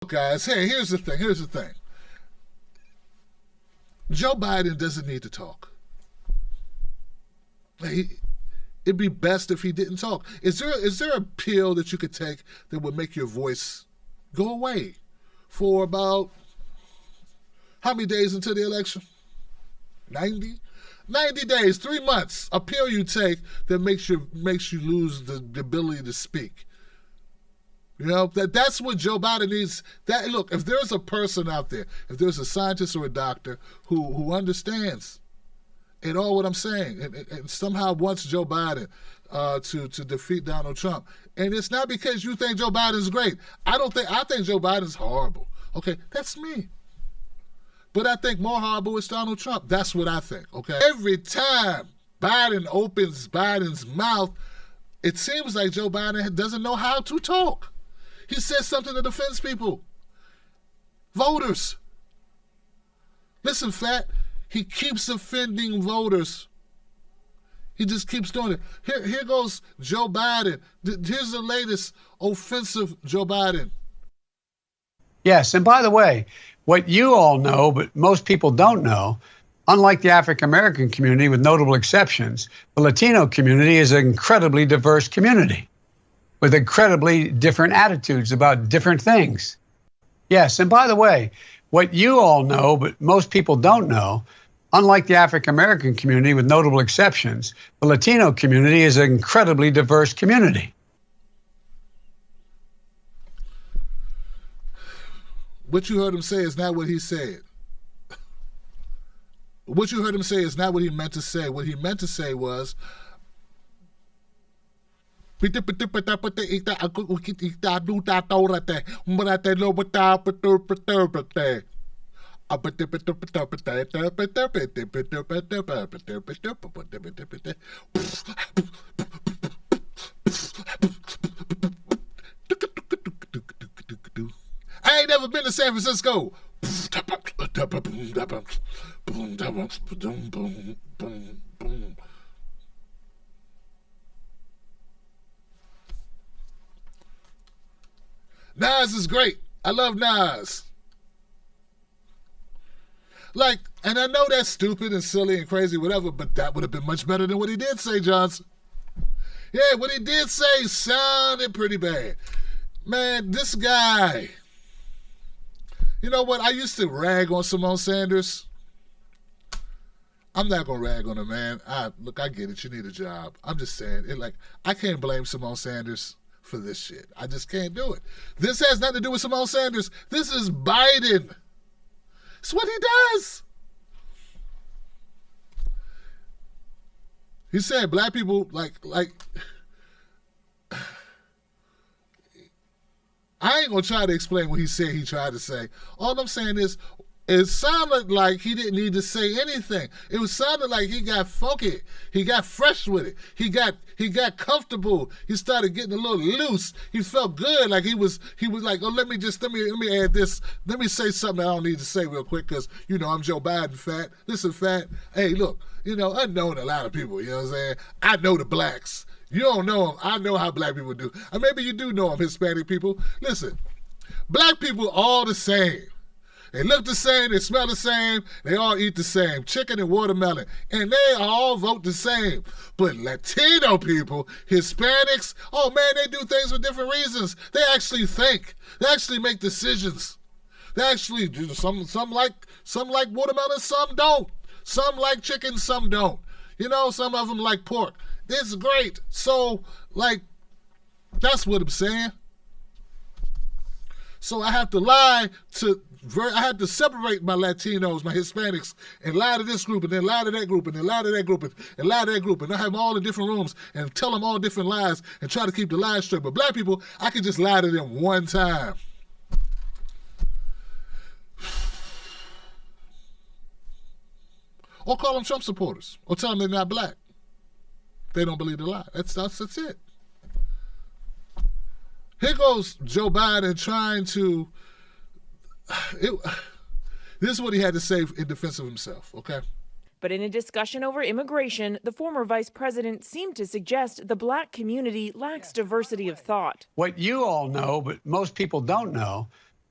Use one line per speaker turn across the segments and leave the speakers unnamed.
Guys, hey, here's the thing. Joe Biden doesn't need to talk. It'd be best if he didn't talk. Is there a pill that you could take that would make your voice go away for about how many days until the election? 90? 90 days, 3 months. A pill you take that makes you lose the ability to speak. You know, that's what Joe Biden needs. That look, if there's a person out there, if there's a scientist or a doctor who understands and all what I'm saying, and somehow wants Joe Biden to defeat Donald Trump, and it's not because you think Joe Biden's great. I think Joe Biden's horrible. Okay, that's me. But I think more horrible is Donald Trump. That's what I think. Okay, every time Biden opens Biden's mouth, it seems like Joe Biden doesn't know how to talk. He says something that offends people. Voters. Listen, Fat, he keeps offending voters. He just keeps doing it. Here goes Joe Biden. Here's the latest offensive Joe Biden.
Yes, and by the way, what you all know, but most people don't know, unlike the African-American community, with notable exceptions, the Latino community is an incredibly diverse community with incredibly different attitudes about different things. Yes, and by the way, what you all know, but most people don't know, unlike the African-American community, with notable exceptions, the Latino community is an incredibly diverse community.
What you heard him say is not what he said. What you heard him say is not what he meant to say. What he meant to say was, I ain't never been to San Francisco. Nas is great. I love Nas. Like, and I know that's stupid and silly and crazy, whatever, but that would have been much better than what he did say, Johnson. Yeah, what he did say sounded pretty bad. Man, this guy. You know what? I used to rag on Simone Sanders. I'm not going to rag on her, man. Look, I get it. You need a job. I'm just saying, I can't blame Simone Sanders for this shit. I just can't do it. This has nothing to do with Simone Sanders. This is Biden. It's what he does. He said black people, I ain't going to try to explain what he said he tried to say. All I'm saying is, it sounded like he didn't need to say anything. It was sounded like he got funky. He got fresh with it. He got comfortable. He started getting a little loose. He felt good. Like he was like, oh, let me add this. Let me say something I don't need to say real quick because, I'm Joe Biden, Fat. Listen, Fat. Hey, look, I know a lot of people, you know what I'm saying? I know the blacks. You don't know them. I know how black people do. Or maybe you do know them, Hispanic people. Listen, black people all the same. They look the same, they smell the same, they all eat the same, chicken and watermelon, and they all vote the same. But Latino people, Hispanics, oh man, they do things for different reasons. They actually think. They actually make decisions. They actually do some like watermelon, some don't. Some like chicken, some don't. Some of them like pork. This is great. So, that's what I'm saying. So I have to separate my Latinos, my Hispanics, and lie to this group, and then lie to that group, and then lie to that group, and lie to that group, and I have them all in different rooms and tell them all different lies and try to keep the lies straight. But black people, I can just lie to them one time. Or call them Trump supporters, or tell them they're not black. They don't believe the lie. That's it. Here goes Joe Biden trying to. This is what he had to say in defense of himself, okay?
But in a discussion over immigration, the former vice president seemed to suggest the black community lacks diversity of thought.
What you all know, but most people don't know,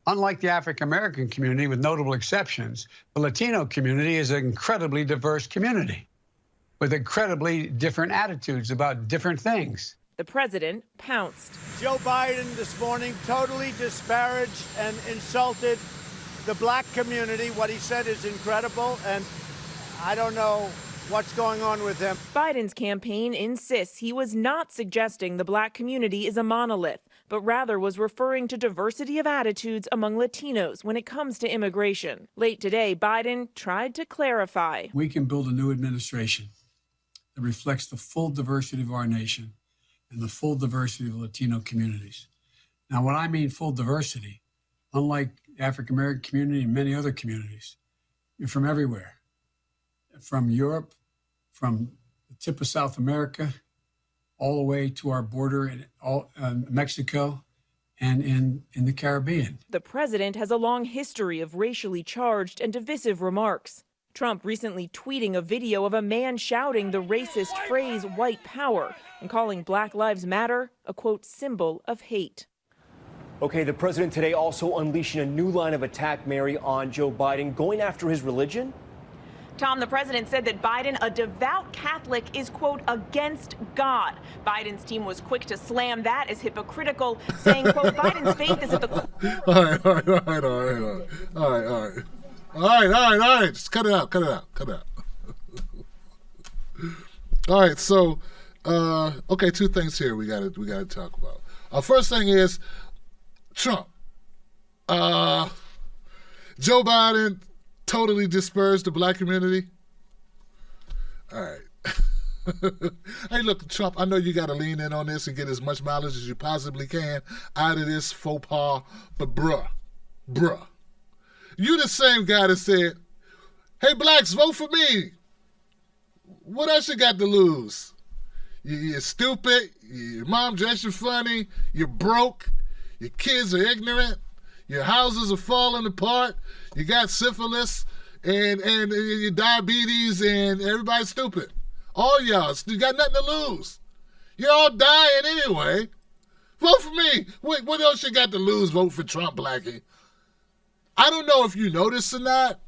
Unlike the African American community, with notable exceptions, the Latino community is an incredibly diverse community with incredibly different attitudes about different things.
The president pounced.
Joe Biden this morning totally disparaged and insulted the black community. What he said is incredible, and I don't know what's going on with him.
Biden's campaign insists he was not suggesting the black community is a monolith, but rather was referring to diversity of attitudes among Latinos when it comes to immigration. Late today, Biden tried to clarify.
We can build a new administration that reflects the full diversity of our nation and the full diversity of Latino communities. Now, when I mean full diversity, unlike the African American community and many other communities, you're from everywhere, from Europe, from the tip of South America, all the way to our border in Mexico and in the Caribbean.
The president has a long history of racially charged and divisive remarks. Trump recently tweeting a video of a man shouting the racist phrase white power and calling Black Lives Matter a, quote, symbol of hate.
Okay, the president today also unleashing a new line of attack, Mary, on Joe Biden, going after his religion.
Tom, the president said that Biden, a devout Catholic, is, quote, against God. Biden's team was quick to slam that as hypocritical, saying, quote, Biden's faith is at the...
All right. Just cut it out. All right, so, okay, two things here we gotta talk about. First thing is Trump. Joe Biden totally dispersed the black community. All right. Hey, look, Trump, I know you got to lean in on this and get as much mileage as you possibly can out of this faux pas, but bruh, you the same guy that said, hey, blacks, vote for me. What else you got to lose? You're stupid, your mom dressed you funny, you're broke, your kids are ignorant, your houses are falling apart, you got syphilis and your diabetes, and everybody's stupid. All y'all, you got nothing to lose. You're all dying anyway. Vote for me. Wait, what else you got to lose? Vote for Trump, Blackie. I don't know if you noticed or not.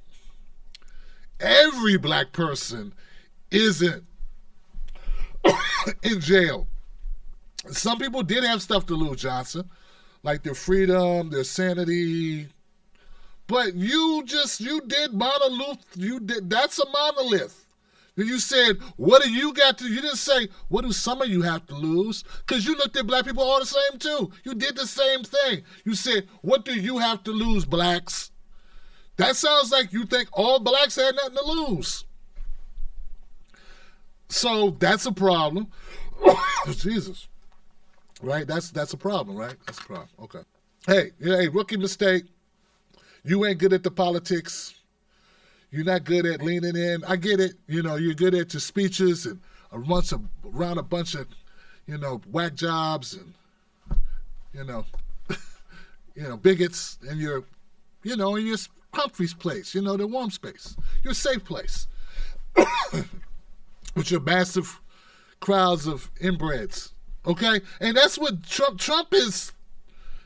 Every black person isn't in jail. Some people did have stuff to lose, Johnson, like their freedom, their sanity. But you did monolith. That's a monolith. You said, what do you got to, you didn't say, what do some of you have to lose? Because you looked at black people all the same too. You did the same thing. You said, what do you have to lose, blacks? That sounds like you think all blacks had nothing to lose. So that's a problem. Jesus. Right? That's a problem, right? That's a problem. Okay. Hey, rookie mistake. You ain't good at the politics. You're not good at leaning in. I get it. You know, you're good at your speeches and around a bunch of, whack jobs and, bigots, and you're, in your comfy place, the warm space, your safe place, with your massive crowds of inbreds. Okay, and that's what Trump is.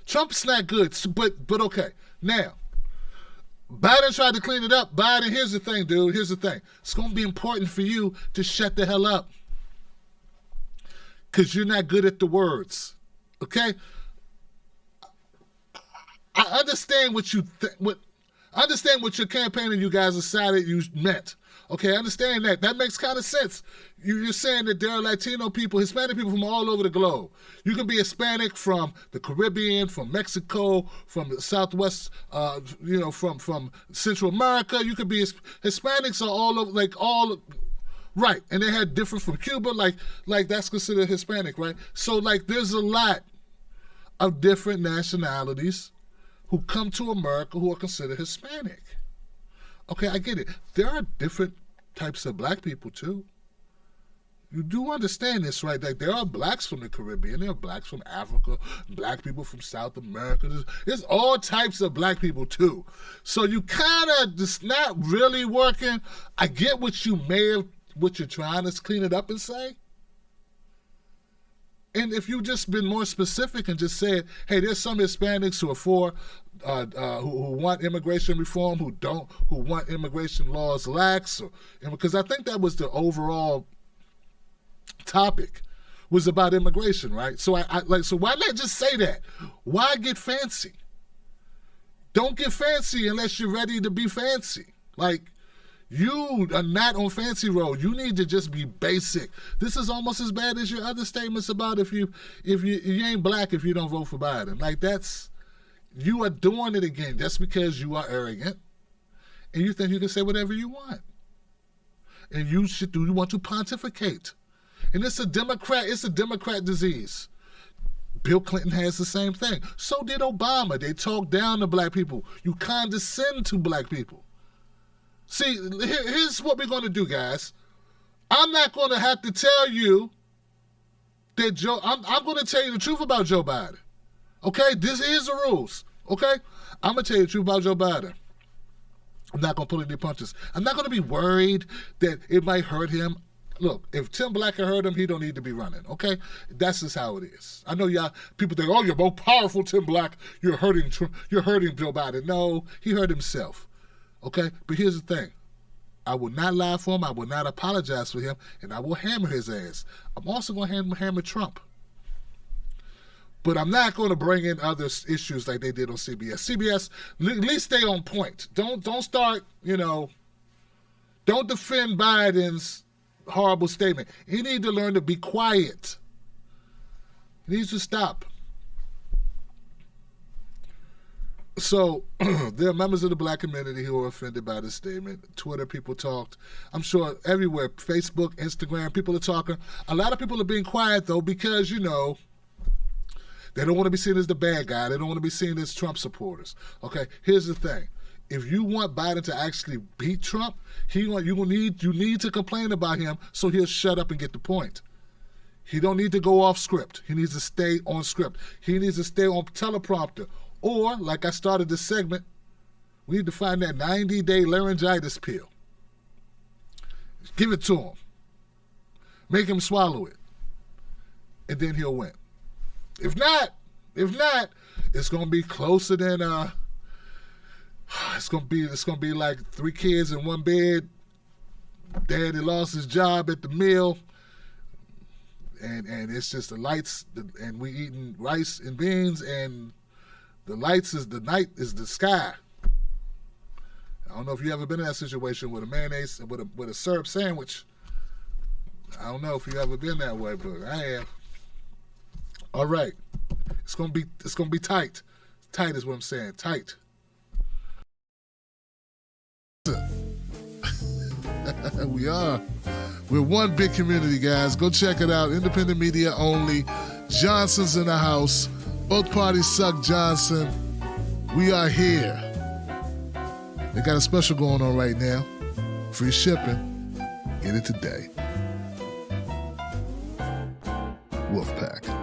Trump's not good, but okay. Now, Biden tried to clean it up. Biden, here's the thing, dude. Here's the thing. It's going to be important for you to shut the hell up, because you're not good at the words. Okay? I understand what I understand what your campaign and you guys decided you meant. Okay, I understand that. That makes kind of sense. You're saying that there are Latino people, Hispanic people from all over the globe. You can be Hispanic from the Caribbean, from Mexico, from the Southwest, from Central America. You could be Hispanics are all over, right. And they had different from Cuba, like that's considered Hispanic, right? So there's a lot of different nationalities who come to America who are considered Hispanic. Okay, I get it. There are different types of black people too. You do understand this, right? Like there are blacks from the Caribbean, there are blacks from Africa, black people from South America. There's all types of black people too. So you kind of just not really working. I get what you're trying to clean it up and say. And if you just been more specific and just said, hey, there's some Hispanics who are for, who want immigration reform, who want immigration laws lax, because I think that was the overall topic, was about immigration, right? So so why not just say that? Why get fancy? Don't get fancy unless you're ready to be fancy. Like, you are not on fancy road. You need to just be basic. This is almost as bad as your other statements about if you ain't black if you don't vote for Biden. Like, you are doing it again just because you are arrogant and you think you can say whatever you want. And you want to pontificate. And it's a Democrat disease. Bill Clinton has the same thing. So did Obama. They talk down to black people. You condescend to black people. See, here's what we're going to do, guys. I'm not going to have to tell you that I'm going to tell you the truth about Joe Biden. Okay? Here's the rules. Okay? I'm going to tell you the truth about Joe Biden. I'm not going to pull any punches. I'm not going to be worried that it might hurt him. Look, if Tim Black can hurt him, he don't need to be running, okay? That's just how it is. I know people think, oh, you're more powerful, Tim Black. You're hurting Joe Biden. No, he hurt himself, okay? But here's the thing. I will not lie for him. I will not apologize for him, and I will hammer his ass. I'm also going to hammer Trump. But I'm not going to bring in other issues like they did on CBS. CBS, at least stay on point. Don't start, don't defend Biden's horrible statement. He needs to learn to be quiet. He needs to stop. So there are members of the black community who are offended by this statement. Twitter people talked. I'm sure everywhere, Facebook, Instagram, people are talking. A lot of people are being quiet, though, because, they don't want to be seen as the bad guy. They don't want to be seen as Trump supporters. Okay, here's the thing. If you want Biden to actually beat Trump, you need to complain about him so he'll shut up and get the point. He don't need to go off script. He needs to stay on script. He needs to stay on teleprompter. Or, like I started this segment, we need to find that 90-day laryngitis pill. Give it to him. Make him swallow it. And then he'll win. If not, it's gonna be closer than it's gonna be like 3 kids in one bed. Daddy lost his job at the mill, and it's just the lights, and we eating rice and beans, and the lights is the night is the sky. I don't know if you ever been in that situation with a mayonnaise with a syrup sandwich. I don't know if you ever been that way, but I have. All right, it's gonna be tight. Tight is what I'm saying. Tight. We're one big community, guys. Go check it out. Independent media only. Johnson's in the house. Both parties suck Johnson. We are here. They got a special going on right now. Free shipping. Get it today. Wolfpack.